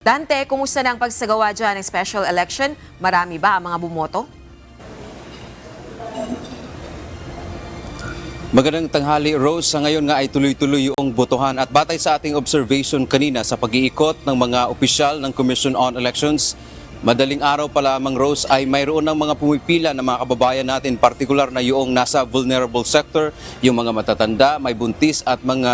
Dante, kumusta na ang pagsagawa dyan ng special election? Marami ba ang mga bumoto? Magandang tanghali, Rose. Sa ngayon nga ay tuloy-tuloy yung botohan at batay sa ating observation kanina sa pag-iikot ng mga opisyal ng Commission on Elections, madaling araw pa lamang, Rose, ay mayroon ng mga pumipila ng mga kababayan natin, partikular na yung nasa vulnerable sector, yung mga matatanda, may buntis at mga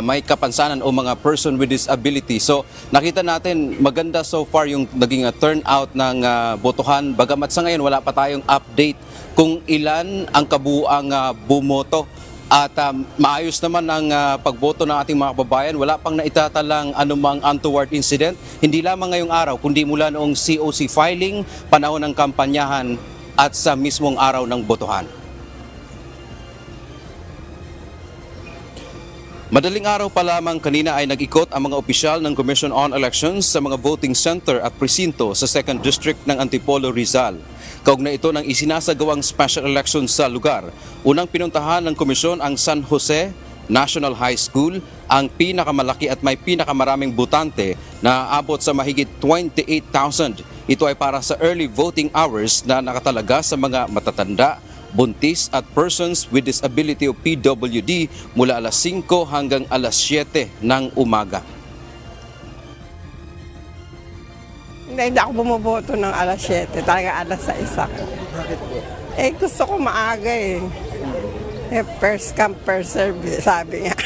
may kapansanan o mga person with disability. So nakita natin maganda so far yung naging turnout ng botohan. Bagamat sa ngayon wala pa tayong update kung ilan ang kabuuang bumoto. At maayos naman ang pagboto ng ating mga kababayan. Wala pang naitatalang anumang untoward incident. Hindi lamang ngayong araw, kundi mula noong COC filing, panahon ng kampanyahan at sa mismong araw ng botohan. Madaling araw pa lamang kanina ay nag-ikot ang mga opisyal ng Commission on Elections sa mga voting center at presinto sa 2nd District ng Antipolo, Rizal. Kaugnay ito ng isinasagawang special election sa lugar. Unang pinuntahan ng komisyon ang San Jose National High School, ang pinakamalaki at may pinakamaraming botante na aabot sa mahigit 28,000. Ito ay para sa early voting hours na nakatalaga sa mga matatanda, buntis at persons with disability o PWD mula alas 5 hanggang alas 7 ng umaga. Hindi ako bumoboto ng alas 7, talaga alas 6 ako. Gusto ko maaga eh. First come, first serve, sabi nga.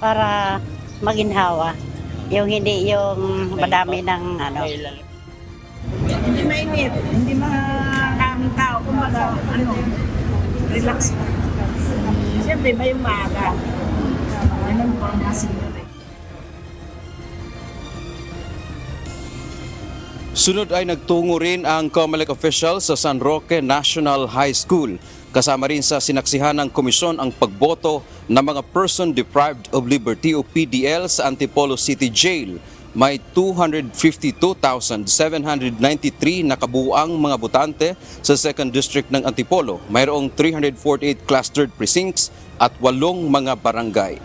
Para maginhawa. Yung hindi yung madami ng Hindi mainit, hindi maraming tao, kumbaga, relax pa. Siyempre, may umaga. Ganun po ang nasiguro. Sunod ay nagtungo rin ang COMELEC officials sa San Roque National High School. Kasama rin sa sinaksihan ng komisyon ang pagboto ng mga person deprived of liberty o PDL sa Antipolo City Jail. May 252,793 na kabuuang mga botante sa 2nd District ng Antipolo. Mayroong 348 clustered precincts at 8 mga barangay.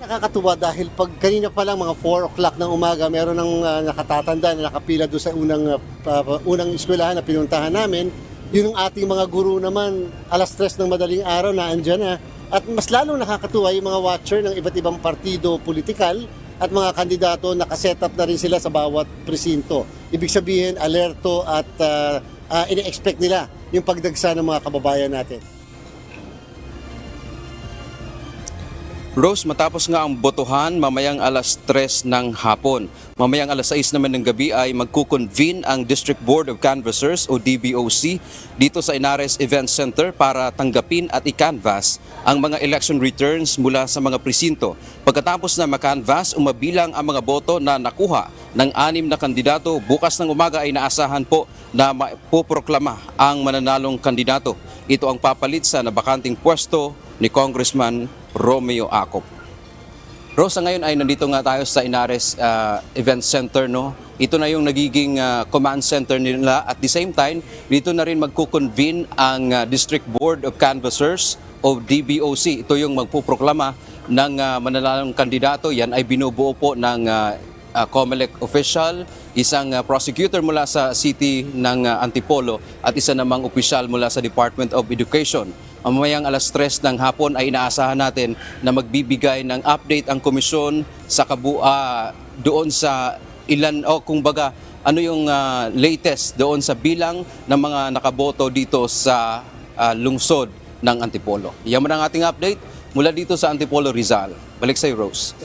Nakakatuwa dahil pag kanina pa lang mga 4 o'clock ng umaga, meron ng nakatatanda na nakapila doon sa unang eskwelahan na pinuntahan namin. Yun ang ating mga guru naman, alas 3 ng madaling araw na andyan na. At mas lalong nakakatuwa yung mga watcher ng iba't ibang partido politikal at mga kandidato nakaset up na rin sila sa bawat presinto. Ibig sabihin, alerto at ine-expect nila yung pagdagsa ng mga kababayan natin. Rose, matapos nga ang botohan mamayang alas 3 ng hapon. Mamayang alas 6 naman ng gabi ay magkukonvene ang District Board of Canvassers o DBOC dito sa Inares Event Center para tanggapin at i-canvass ang mga election returns mula sa mga presinto. Pagkatapos na makanvass, umabilang ang mga boto na nakuha ng 6 na kandidato. Bukas ng umaga ay naasahan po na mapoproklama ang mananalong kandidato. Ito ang papalit sa nabakanting pwesto ni Congressman Romeo Acop. Rosa, ngayon ay nandito nga tayo sa Inares Event Center, no? Ito na yung nagiging command center nila. At the same time, dito na rin magkukonvene ang District Board of Canvassers o DBOC. Ito yung magpuproklama ng mananalong kandidato. Yan ay binubuo po ng COMELEC official, isang prosecutor mula sa City ng Antipolo at isa namang opisyal mula sa Department of Education. Mamayang alas 3 ng hapon ay inaasahan natin na magbibigay ng update ang komisyon sa doon sa ilan o kung baga ano yung latest doon sa bilang ng mga nakaboto dito sa lungsod ng Antipolo. Yan ang ating update mula dito sa Antipolo, Rizal. Balik sa Rose.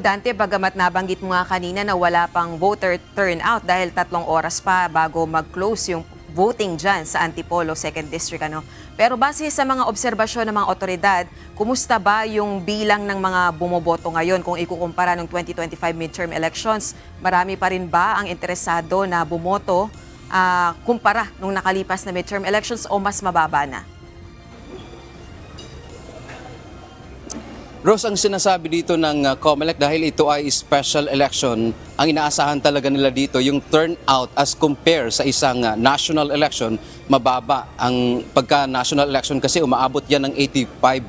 Dante, bagamat nabanggit mo nga kanina na wala pang voter turnout dahil 3 oras pa bago mag-close yung voting dyan sa Antipolo 2nd District. Pero base sa mga obserbasyon ng mga otoridad, kumusta ba yung bilang ng mga bumoboto ngayon kung ikukumpara ng 2025 midterm elections? Marami pa rin ba ang interesado na bumoto kumpara nung nakalipas na midterm elections o mas mababa na? Rose, ang sinasabi dito ng COMELEC dahil ito ay special election, ang inaasahan talaga nila dito yung turnout as compare sa isang national election, mababa. Ang pagka national election kasi umaabot yan ng 85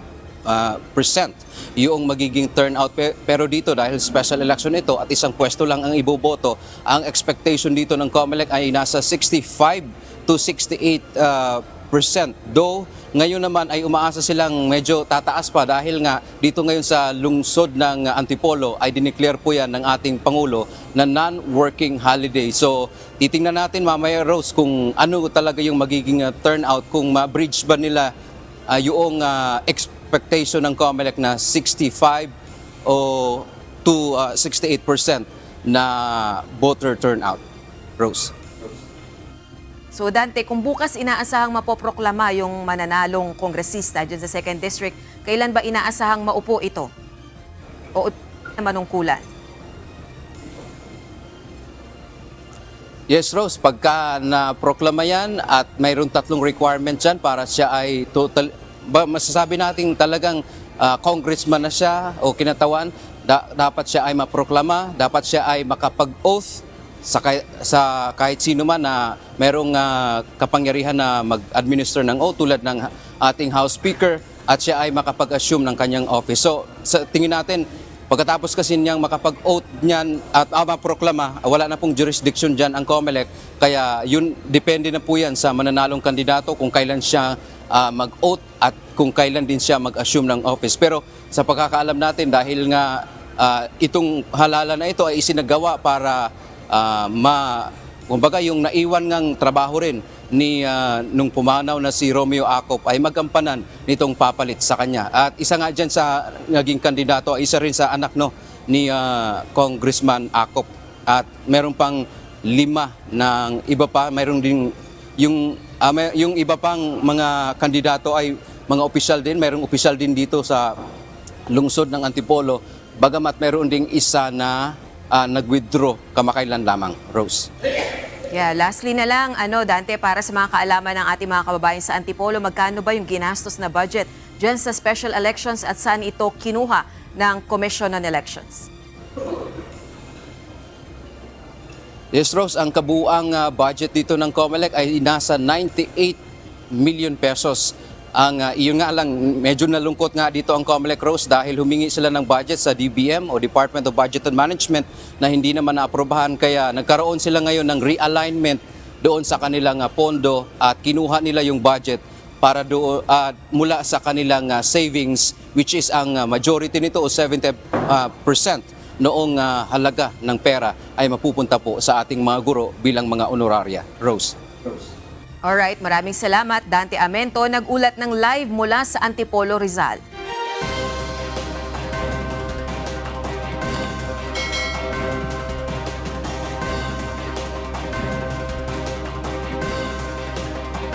percent yung magiging turnout. Pero dito dahil special election ito at isang pwesto lang ang iboboto, ang expectation dito ng COMELEC ay nasa 65 to 68%. Though ngayon naman ay umaasa silang medyo tataas pa dahil nga dito ngayon sa lungsod ng Antipolo ay dineclare po yan ng ating Pangulo na non-working holiday. So titingnan natin mamaya, Rose, kung ano talaga yung magiging turnout, kung ma-bridge ba nila yung expectation ng COMELEC na 65 o to 68% na voter turnout. Rose. So Dante, kung bukas inaasahang mapoproklama yung mananalong kongresista dyan sa 2nd District, kailan ba inaasahang maupo ito? O manungkulan? Yes, Rose, pagka na-proklama yan at mayroon 3 requirement dyan para siya ay total, masasabi natin talagang congressman na siya o kinatawan, dapat siya ay maproklama, dapat siya ay makapag-oath sa kahit sino man na mayroong kapangyarihan na mag-administer ng oath tulad ng ating House Speaker at siya ay makapag-assume ng kanyang office. So sa tingin natin, pagkatapos kasi niyang makapag-oath niyan at maproklama, wala na pong jurisdiction dyan ang COMELEC. Kaya yun, depende na po yan sa mananalong kandidato kung kailan siya mag-oath at kung kailan din siya mag-assume ng office. Pero sa pagkakaalam natin, dahil nga itong halala na ito ay isinagawa para kumbaga yung naiwan ngang trabaho rin ni nung pumanaw na si Romeo Acop ay magampanan nitong papalit sa kanya. At isa nga dyan sa naging kandidato ay isa rin sa anak ni Congressman Acop. At meron pang 5 ng iba pa, mayroon din yung iba pang mga kandidato ay mga opisyal din. Mayroong opisyal din dito sa lungsod ng Antipolo. Bagamat mayroon ding isa na nag-withdraw kamakailan lamang, Rose. Yeah, lastly na lang, Dante, para sa mga kaalaman ng ating mga kababayan sa Antipolo, magkano ba yung ginastos na budget dyan sa special elections at saan ito kinuha ng Commission on Elections? Yes, Rose, ang kabuuang budget dito ng COMELEC ay nasa 98 million pesos. Iyon nga lang, medyo nalungkot nga dito ang COMELEC, Rose, dahil humingi sila ng budget sa DBM o Department of Budget and Management na hindi naman naaprobahan. Kaya nagkaroon sila ngayon ng realignment doon sa kanilang pondo at kinuha nila yung budget para mula sa kanilang savings, which is ang majority nito o 70% noong halaga ng pera ay mapupunta po sa ating mga guro bilang mga honoraria. Rose. Alright, maraming salamat Dante Amento, nag-ulat ng live mula sa Antipolo, Rizal.